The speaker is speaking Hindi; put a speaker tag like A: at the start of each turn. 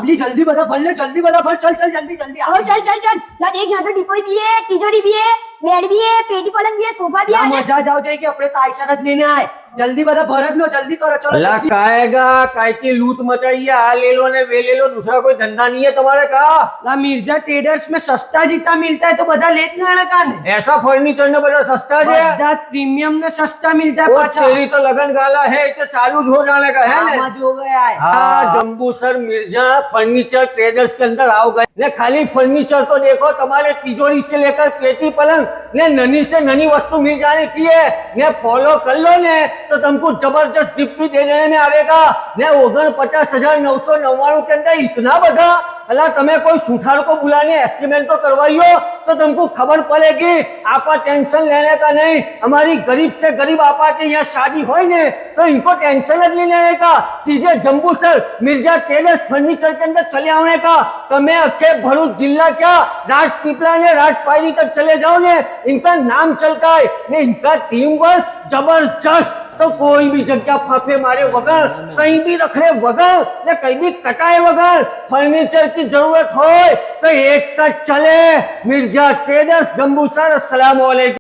A: अली जल्दी बता भर ले, जल्दी बता भर, चल चल जल्दी जल्दी
B: ओ चल चल चल ला देख, यहाँ तो डिपोई भी है, तिजोरी भी है, बेड भी है, पेटी पलंग भी है, सोफा भी है।
A: मजा जाओ जाएगी अपने तो आयशा लेने आए, जल्दी बता भरत लो, जल्दी करो चलो।
C: अल्लाह काएगा काय की लूट मचाई है, आ ले लो ने वे ले लो, दूसरा कोई धंधा नहीं है तुम्हारे का।
A: ला मिर्जा ट्रेडर्स में सस्ता जीता मिलता है तो बता लेत लेना कान
C: ऐसा फर्नीचर ने बड़ा सस्ता है,
A: બધા प्रीमियम ने सस्ता मिलता है
C: वो
A: पाछा।
C: तेरी तो लगन गाला है तो चालू हो जाने का है ना।
A: समझ हो गया है।
C: हाँ जम्बूसर मिर्जा फर्नीचर ट्रेडर्स के अंदर आओ गए ने। खाली फर्नीचर तो देखो, तुम्हारे तिजोरी से लेकर पेटी पलंग ने ननी से ननी वस्तु मिल जाने की है ने। फॉलो कर लो ने तो तुमको जबरदस्त गिफ्ट भी दे देने में आवेगा ने। 49,999 के अंदर इतना बड़ा। अल्लाह तुम्हें कोई सुथार को बुलाने एस्टिमेट तो करवाइयो तो तुमको खबर पड़ेगी। आपा टेंशन लेने का नहीं, हमारी गरीब से गरीब आपा के यहाँ शादी हो ने तो इनको टेंशन नहीं लेने का। सीधे जम्बूसर मिर्जा टेलर्स फर्नीचर के अंदर चले आने का। तुम्हें अखे भरूच जिला क्या राजपीपला ने राजपायरी तक चले जाओ ने, इनका नाम चलता है ने। इनका टीम वर्क जबरदस्त, तो कोई भी जगह फाफे मारे बगैर, कहीं भी रखने बगैर ने कहीं भी कटाए बगैर फर्नीचर की जरूरत हो तो एक तक चले मिर्जा ट्रेडर्स जम्बूसर। अस्सलाम वालेकुम।